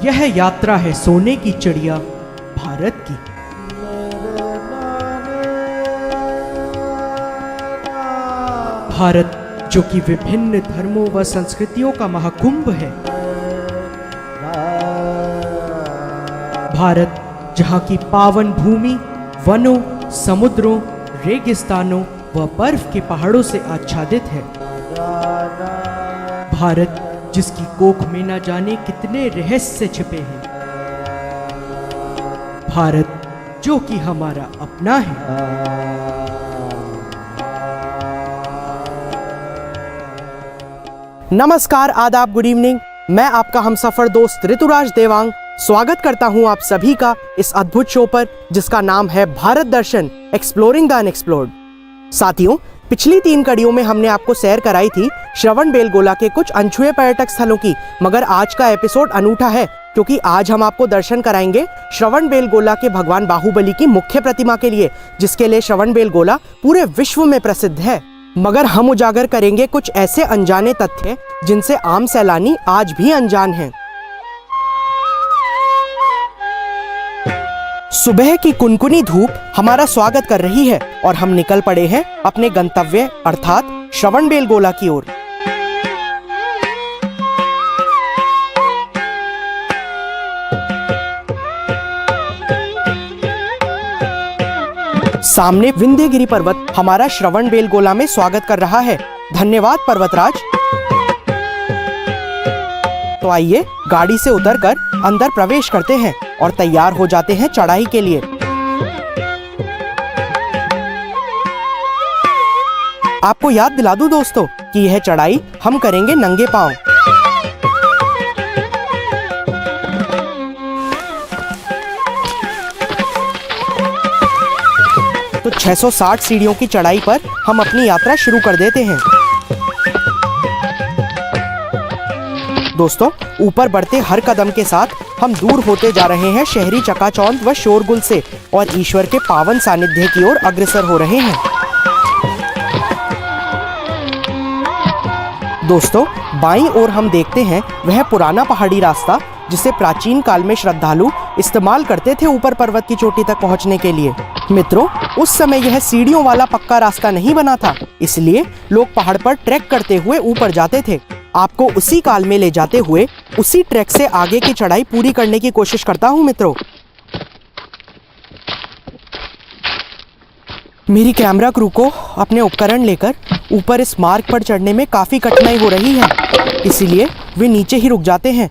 यह यात्रा है सोने की चिड़िया भारत की। भारत जो कि विभिन्न धर्मों व संस्कृतियों का महाकुंभ है। भारत जहाँ की पावन भूमि वनों, समुद्रों, रेगिस्तानों व बर्फ के पहाड़ों से आच्छादित है। भारत जिसकी कोख में न जाने कितने रहस्य छिपे हैं। भारत जो कि हमारा अपना है। नमस्कार, आदाब, गुड इवनिंग। मैं आपका हमसफर दोस्त ऋतुराज देवांग स्वागत करता हूं आप सभी का इस अद्भुत शो पर जिसका नाम है भारत दर्शन एक्सप्लोरिंग द अनएक्सप्लोर्ड। साथियों, पिछली 3 कड़ियों में हमने आपको सैर कराई थी श्रवणबेलगोला के कुछ अनछुए पर्यटक स्थलों की, मगर आज का एपिसोड अनूठा है क्योंकि आज हम आपको दर्शन कराएंगे श्रवणबेलगोला के भगवान बाहुबली की मुख्य प्रतिमा के लिए, जिसके लिए श्रवणबेलगोला पूरे विश्व में प्रसिद्ध है। मगर हम उजागर करेंगे कुछ ऐसे अनजाने तथ्य जिनसे आम सैलानी आज भी अनजान हैं। सुबह की कुनकुनी धूप हमारा स्वागत कर रही है और हम निकल पड़े हैं अपने गंतव्य अर्थात श्रवणबेलगोला की ओर। सामने विंध्यगिरि पर्वत हमारा श्रवणबेलगोला में स्वागत कर रहा है। धन्यवाद पर्वतराज। तो आइए गाड़ी से उतरकर अंदर प्रवेश करते हैं और तैयार हो जाते हैं चढ़ाई के लिए। आपको याद दिला दूं दोस्तों कि यह चढ़ाई हम करेंगे नंगे पांव। तो 660 सीढ़ियों की चढ़ाई पर हम अपनी यात्रा शुरू कर देते हैं। दोस्तों, ऊपर बढ़ते हर कदम के साथ हम दूर होते जा रहे हैं शहरी चकाचौंध व शोरगुल से और ईश्वर के पावन सानिध्य की ओर अग्रसर हो रहे हैं। दोस्तों, बाईं ओर हम देखते हैं वह पुराना पहाड़ी रास्ता जिसे प्राचीन काल में श्रद्धालु इस्तेमाल करते थे ऊपर पर्वत की चोटी तक पहुंचने के लिए। मित्रों, उस समय यह सीढ़ियों वाला पक्का रास्ता नहीं बना था, इसलिए लोग पहाड़ पर ट्रैक करते हुए ऊपर जाते थे। आपको उसी काल में ले जाते हुए उसी ट्रैक से आगे की चढ़ाई पूरी करने की कोशिश करता हूं मित्रों। मेरी कैमरा क्रू को अपने उपकरण लेकर ऊपर इस मार्ग पर चढ़ने में काफी कठिनाई हो रही है, इसीलिए वे नीचे ही रुक जाते हैं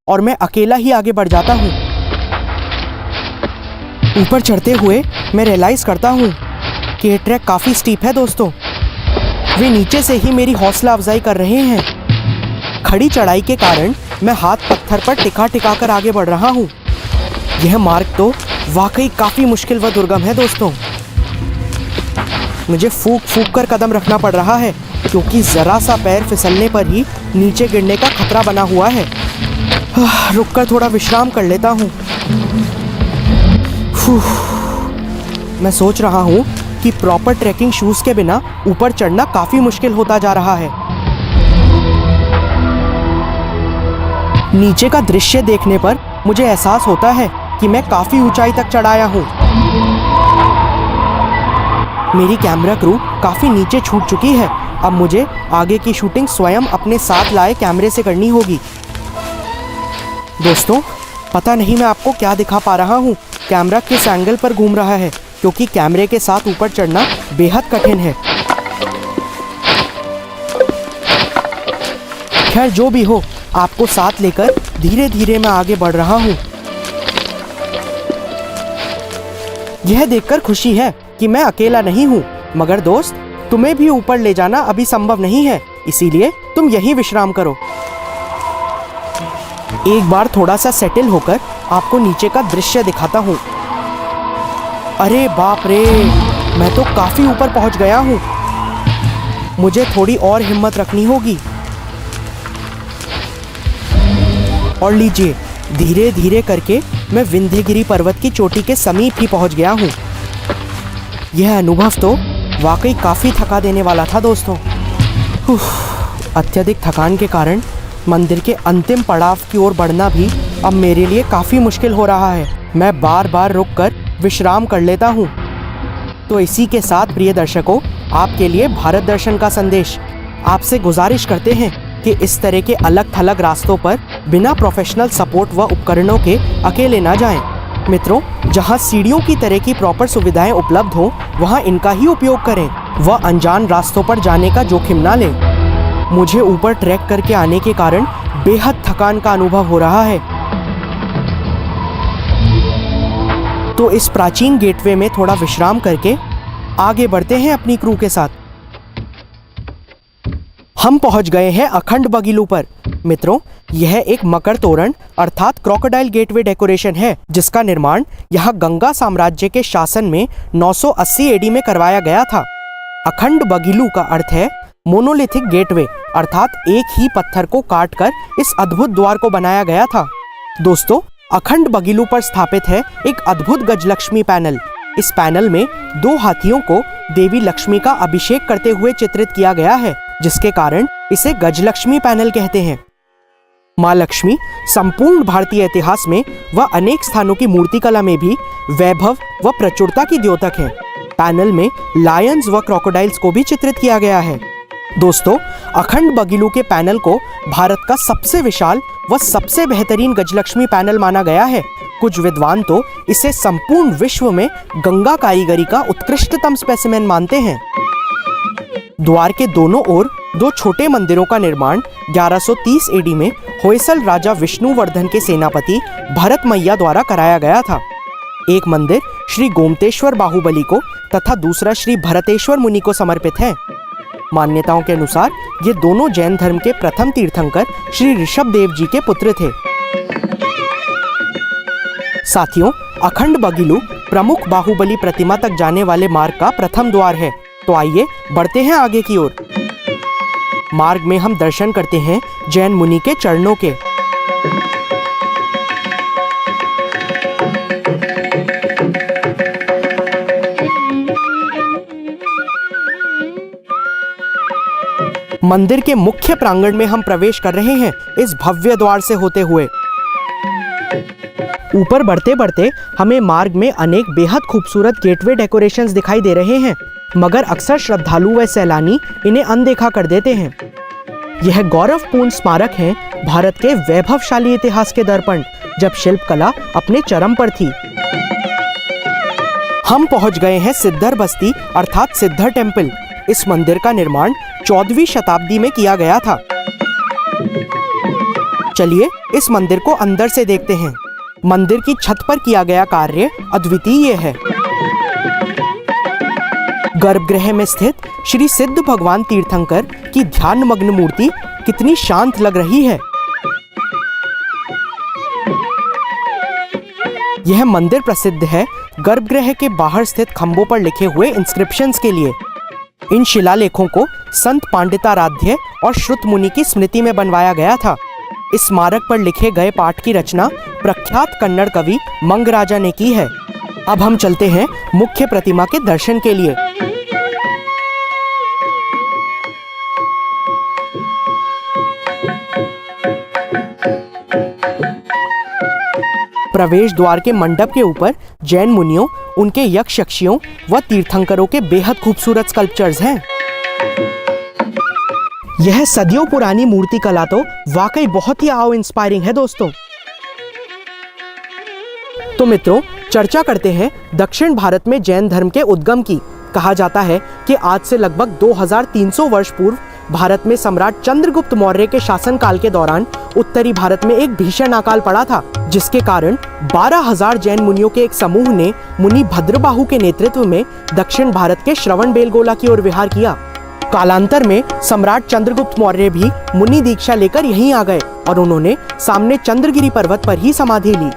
और मैं अकेला ही आगे बढ़ जाता हूं। ऊपर चढ़ते हुए मैं रियलाइज करता हूं कि यह ट्रैक काफी स्टीप है। दोस्तों, वे नीचे से ही मेरी हौसला अफजाई कर रहे हैं। खड़ी चढ़ाई के कारण मैं हाथ पत्थर पर टिका टिका कर आगे बढ़ रहा हूँ। यह मार्ग तो वाकई काफी मुश्किल व दुर्गम है। दोस्तों, मुझे फूंक फूंक कर कदम रखना पड़ रहा है क्योंकि जरा सा पैर फिसलने पर ही नीचे गिरने का खतरा बना हुआ है। रुककर थोड़ा विश्राम कर लेता हूँ। मैं सोच रहा हूँ कि प्रॉपर ट्रैकिंग शूज के बिना ऊपर चढ़ना काफी मुश्किल होता जा रहा है। नीचे का दृश्य देखने पर मुझे एहसास होता है कि मैं काफी ऊंचाई तक चढ़ाया हूँ। मेरी कैमरा क्रू काफी नीचे छूट चुकी है। अब मुझे आगे की शूटिंग स्वयं अपने साथ लाए कैमरे से करनी होगी। दोस्तों, पता नहीं मैं आपको क्या दिखा पा रहा हूँ। कैमरा किस एंगल पर घूम रहा है क्योंकि कैमरे के साथ ऊपर चढ़ना बेहद कठिन है। खैर, जो भी हो, आपको साथ लेकर धीरे धीरे मैं आगे बढ़ रहा हूँ। यह देखकर खुशी है कि मैं अकेला नहीं हूँ, मगर दोस्त, तुम्हें भी ऊपर ले जाना अभी संभव नहीं है, इसीलिए तुम यहीं विश्राम करो। एक बार थोड़ा सा सेटल होकर आपको नीचे का दृश्य दिखाता हूँ। अरे बाप रे, मैं तो काफी ऊपर पहुंच गया हूँ। मुझे थोड़ी और हिम्मत रखनी होगी। और लीजिए, धीरे धीरे करके मैं विंध्यगिरि पर्वत की चोटी के समीप ही पहुंच गया हूँ। यह अनुभव तो वाकई काफ़ी थका देने वाला था दोस्तों। अत्यधिक थकान के कारण मंदिर के अंतिम पड़ाव की ओर बढ़ना भी अब मेरे लिए काफ़ी मुश्किल हो रहा है। मैं बार बार रुककर विश्राम कर लेता हूँ। तो इसी के साथ प्रिय दर्शकों, आपके लिए भारत दर्शन का संदेश। आपसे गुजारिश करते हैं कि इस तरह के अलग थलग रास्तों पर बिना प्रोफेशनल सपोर्ट व उपकरणों के अकेले ना जाएं। मित्रों, जहां सीढ़ियों की तरह की प्रॉपर सुविधाएं उपलब्ध हो वहां इनका ही उपयोग करें व अनजान रास्तों पर जाने का जोखिम ना लें। मुझे ऊपर ट्रैक करके आने के कारण बेहद थकान का अनुभव हो रहा है। तो इस प्राचीन गेटवे में थोड़ा विश्राम करके आगे बढ़ते हैं अपनी क्रू के साथ। हम पहुंच गए हैं अखंड बगीलू पर। मित्रों, यह एक मकर तोरण अर्थात क्रोकोडाइल गेटवे डेकोरेशन है, जिसका निर्माण यहाँ गंगा साम्राज्य के शासन में 980 एडी में करवाया गया था। अखंड बगीलू का अर्थ है मोनोलिथिक गेटवे, अर्थात एक ही पत्थर को काटकर इस अद्भुत द्वार को बनाया गया था। दोस्तों, अखंड बगीलू पर स्थापित है एक अद्भुत गजलक्ष्मी पैनल। इस पैनल में 2 हाथियों को देवी लक्ष्मी का अभिषेक करते हुए चित्रित किया गया है, जिसके कारण इसे गजलक्ष्मी पैनल कहते हैं। माँ लक्ष्मी संपूर्ण भारतीय इतिहास में व अनेक स्थानों की मूर्ति कला में भी वैभव व प्रचुरता की द्योतक है। पैनल में लायंस व क्रोकोडाइल्स को भी चित्रित किया गया है। दोस्तों, अखंड बगीलू के पैनल को भारत का सबसे विशाल व सबसे बेहतरीन गजलक्ष्मी पैनल माना गया है। कुछ विद्वान तो इसे संपूर्ण विश्व में गंगा कारीगरी का उत्कृष्टतम स्पेसिमेन मानते हैं। द्वार के दोनों ओर 2 छोटे मंदिरों का निर्माण 1130 एडी में होयसल राजा विष्णुवर्धन के सेनापति भरत मैया द्वारा कराया गया था। एक मंदिर श्री गोमतेश्वर बाहुबली को तथा दूसरा श्री भरतेश्वर मुनि को समर्पित है। मान्यताओं के अनुसार ये दोनों जैन धर्म के प्रथम तीर्थंकर श्री ऋषभ देव जी के पुत्र थे। साथियों, अखंड बगीलू प्रमुख बाहुबली प्रतिमा तक जाने वाले मार्ग का प्रथम द्वार है। तो आइए बढ़ते हैं आगे की ओर। मार्ग में हम दर्शन करते हैं जैन मुनि के चरणों के। मंदिर के मुख्य प्रांगण में हम प्रवेश कर रहे हैं इस भव्य द्वार से होते हुए। ऊपर बढ़ते बढ़ते हमें मार्ग में अनेक बेहद खूबसूरत गेटवे डेकोरेशंस दिखाई दे रहे हैं, मगर अक्सर श्रद्धालु व सैलानी इन्हें अनदेखा कर देते हैं। यह गौरवपूर्ण स्मारक है भारत के वैभवशाली इतिहास के दर्पण, जब शिल्पकला अपने चरम पर थी। हम पहुंच गए हैं सिद्धर बस्ती अर्थात सिद्धर टेम्पल। इस मंदिर का निर्माण 14वीं शताब्दी में किया गया था। चलिए इस मंदिर को अंदर से देखते हैं। मंदिर की छत पर किया गया कार्य अद्वितीय है। गर्भगृह में स्थित श्री सिद्ध भगवान तीर्थंकर की ध्यान मग्न मूर्ति कितनी शांत लग रही है। यह मंदिर प्रसिद्ध है गर्भगृह के बाहर स्थित खंभों पर लिखे हुए इंस्क्रिप्शंस के लिए। इन शिलालेखों को संत पांडिताराध्य और श्रुत मुनि की स्मृति में बनवाया गया था। इस स्मारक पर लिखे गए पाठ की रचना प्रख्यात कन्नड़ कवि मंगराजा ने की है। अब हम चलते हैं मुख्य प्रतिमा के दर्शन के लिए। प्रवेश द्वार के मंडप के ऊपर जैन मुनियों, उनके यक्ष यक्षियों व तीर्थंकरों के बेहद खूबसूरत स्कल्पचर्स हैं। यह सदियों पुरानी मूर्ति कला तो वाकई बहुत ही आओ इंस्पायरिंग है दोस्तों। तो मित्रों, चर्चा करते हैं दक्षिण भारत में जैन धर्म के उद्गम की। कहा जाता है कि आज से लगभग 2300 वर्ष पूर्व भारत में सम्राट चंद्रगुप्त मौर्य के शासनकाल के दौरान उत्तरी भारत में एक भीषण अकाल पड़ा था, जिसके कारण 12,000 जैन मुनियों के एक समूह ने मुनि भद्रबाहु के नेतृत्व में दक्षिण भारत के श्रवणबेलगोला की ओर विहार किया। कालांतर में सम्राट चंद्रगुप्त मौर्य भी मुनि दीक्षा लेकर यहीं आ गए और उन्होंने सामने चंद्रगिरी पर्वत पर ही समाधि ली।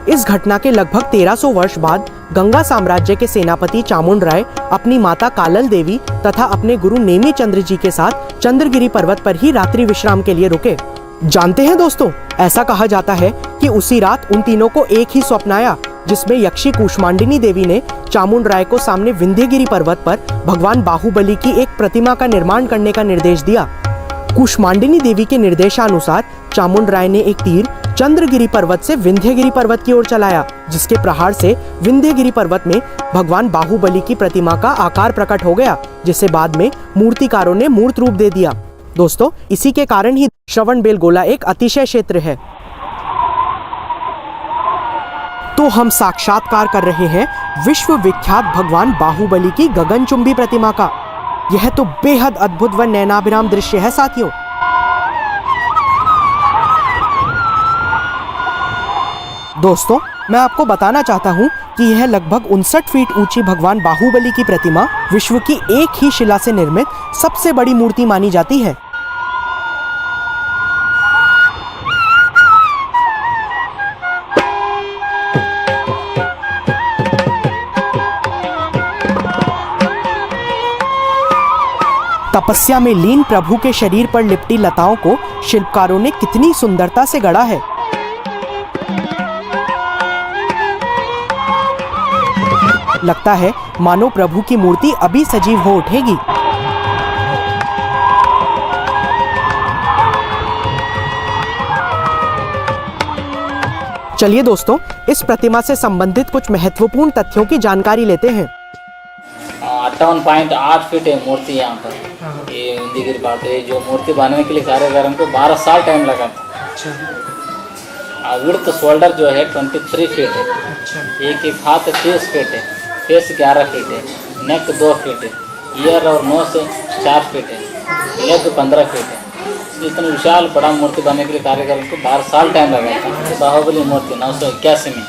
इस घटना के लगभग 1300 वर्ष बाद गंगा साम्राज्य के सेनापति चामुंड राय अपनी माता कालल देवी तथा अपने गुरु नेमी चंद्र जी के साथ चंद्रगिरी पर्वत पर ही रात्रि विश्राम के लिए रुके। जानते हैं दोस्तों, ऐसा कहा जाता है कि उसी रात उन तीनों को एक ही स्वप्न आया जिसमें यक्षी कूष्मांडिनी देवी ने चामुंडराय को सामने विंध्यगिरि पर्वत पर भगवान बाहुबली की एक प्रतिमा का निर्माण करने का निर्देश दिया। कूष्मांडिनी देवी के निर्देशानुसार चामुंडराय ने एक तीर चंद्रगिरि पर्वत से विंध्यगिरि पर्वत की ओर चलाया, जिसके प्रहार से विंध्यगिरि पर्वत में भगवान बाहुबली की प्रतिमा का आकार प्रकट हो गया, जिसे बाद में मूर्तिकारों ने मूर्त रूप दे दिया। दोस्तों, इसी के कारण ही श्रवणबेलगोला एक अतिशय क्षेत्र है। तो हम साक्षात्कार कर रहे हैं विश्व विख्यात भगवान बाहुबली की गगनचुंबी प्रतिमा का। यह तो बेहद अद्भुत व नैनाभिराम दृश्य है साथियों। दोस्तों, मैं आपको बताना चाहता हूं कि यह लगभग 59 फीट ऊंची भगवान बाहुबली की प्रतिमा विश्व की एक ही शिला से निर्मित सबसे बड़ी मूर्ति मानी जाती है। तपस्या में लीन प्रभु के शरीर पर लिपटी लताओं को शिल्पकारों ने कितनी सुंदरता से गढ़ा है। लगता है मानो प्रभु की मूर्ति अभी सजीव हो उठेगी। चलिए दोस्तों, इस प्रतिमा से संबंधित कुछ महत्वपूर्ण तथ्यों की जानकारी लेते हैं। 58.8 फीट है मूर्ति यहाँ पर। ये विंध्यगिरि पर्वत है। जो मूर्ति बनाने के लिए कारीगर को 12 साल टाइम लगा था। विड्थ शोल्डर जो है 23 फीट है। एक हाथ 30 फीट है। फेस 11 फीट है। नेक 2 फीट है। ईयर और नोज 4 फीट है। लेग 15 फीट है। इतना विशाल बड़ा मूर्ति बनाने के लिए कारीगर को 12 साल टाइम लगा था। बाहुबली मूर्ति 981 में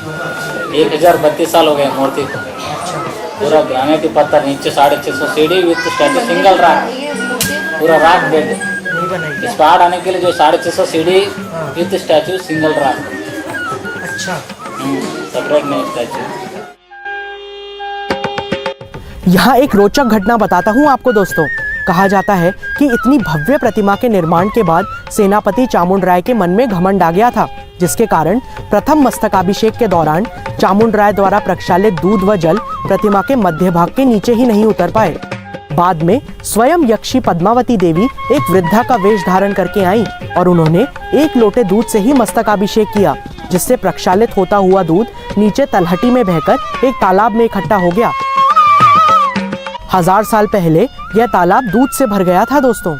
1032 साल हो गए मूर्ति को। पूरा ग्रेनाइट पत्थर, नीचे 650 सीढ़ी विथ स्टैचू, सिंगल रॉक, पूरा रॉक बेड। इस पहाड़ आने के लिए जो 650 सीढ़ी विथ स्टैचू, सिंगल रॉक। अच्छा, सेपरेट नहीं स्टैचू। यहाँ एक रोचक घटना बताता हूँ आपको दोस्तों। कहा जाता है कि इतनी भव्य प्रतिमा के निर्माण के बाद सेनापति चामुंडराय के मन में घमंड आ गया था, जिसके कारण प्रथम मस्तकाभिषेक के दौरान चामुंडराय द्वारा प्रक्षालित दूध व जल प्रतिमा के मध्य भाग के नीचे ही नहीं उतर पाए। बाद में स्वयं यक्षी पद्मावती देवी एक वृद्धा का वेश धारण करके आई और उन्होंने एक लोटे दूध से ही मस्तकाभिषेक किया, जिससे प्रक्षालित होता हुआ दूध नीचे तलहटी में बहकर एक तालाब में इकट्ठा हो गया। 1000 साल पहले यह तालाब दूध से भर गया था दोस्तों।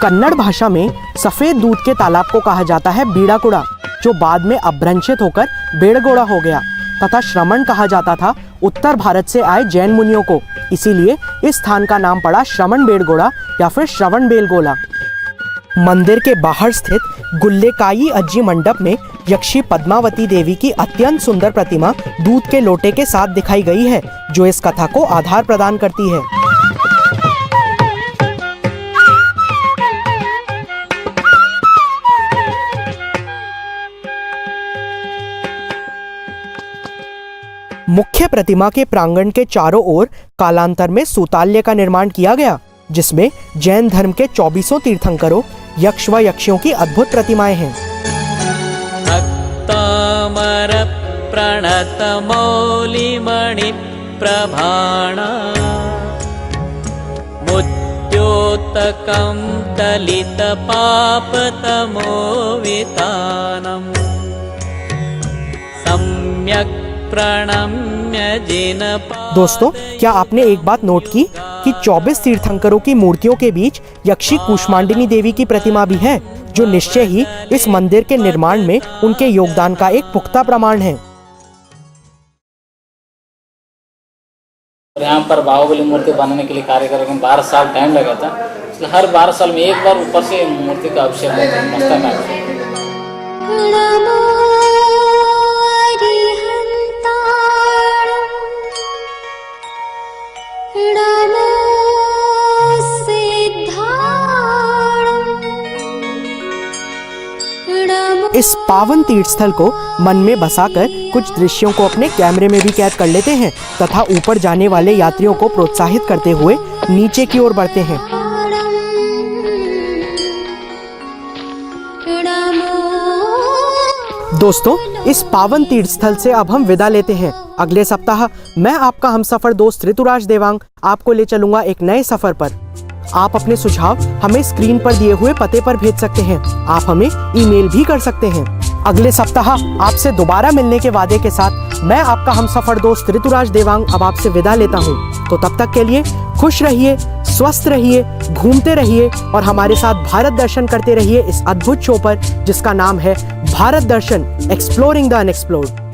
कन्नड़ भाषा में सफेद दूध के तालाब को कहा जाता है बीड़ाकुड़ा, जो बाद में अपभ्रंशित होकर बेड़गोड़ा हो गया, तथा श्रमण कहा जाता था उत्तर भारत से आए जैन मुनियों को। इसीलिए इस स्थान का नाम पड़ा श्रवण बेड़गोड़ा या फिर श्रवणबेलगोला। मंदिर के बाहर स्थित गुल्लेकाई अज्जी मंडप में यक्षी पद्मावती देवी की अत्यंत सुंदर प्रतिमा दूध के लोटे के साथ दिखाई गई है, जो इस कथा को आधार प्रदान करती है। मुख्य प्रतिमा के प्रांगण के चारों ओर कालांतर में सूताल्य का निर्माण किया गया, जिसमें जैन धर्म के 24 तीर्थंकरों, यक्ष व यक्षियों की अद्भुत प्रतिमाएं हैं। भक्तामर प्रणत मौलिमणि प्रभाणा मुद्योतकं दलित पापतमोवितानम् सम्यक् प्रणम्य जिन। दोस्तों, क्या आपने एक बात नोट की कि 24 तीर्थंकरों की मूर्तियों के बीच यक्षी कूष्मांडिनी देवी की प्रतिमा भी है, जो निश्चय ही इस मंदिर के निर्माण में उनके योगदान का एक पुख्ता प्रमाण है। यहाँ पर बाहुबली मूर्ति बनाने के लिए कारीगरों को 12 साल टाइम लगा था। हर 12 साल में एक बार ऊपर से मूर्ति का अभिषेक होता है, मस्तकाभिषेक। इस पावन तीर्थ स्थल को मन में बसाकर कुछ दृश्यों को अपने कैमरे में भी कैद कर लेते हैं तथा ऊपर जाने वाले यात्रियों को प्रोत्साहित करते हुए नीचे की ओर बढ़ते हैं। दोस्तों, इस पावन तीर्थ स्थल से अब हम विदा लेते हैं। अगले सप्ताह मैं आपका हमसफर दोस्त ऋतुराज देवांग आपको ले चलूंगा एक नए सफर पर। आप अपने सुझाव हमें स्क्रीन पर दिए हुए पते पर भेज सकते हैं। आप हमें ईमेल भी कर सकते हैं। अगले सप्ताह आपसे दोबारा मिलने के वादे के साथ मैं आपका हमसफर दोस्त ऋतुराज देवांग अब आपसे विदा लेता हूँ। तो तब तक के लिए खुश रहिए, स्वस्थ रहिए, घूमते रहिए और हमारे साथ भारत दर्शन करते रहिए इस अद्भुत शो पर जिसका नाम है भारत दर्शन एक्सप्लोरिंग द अनएक्सप्लोर्ड।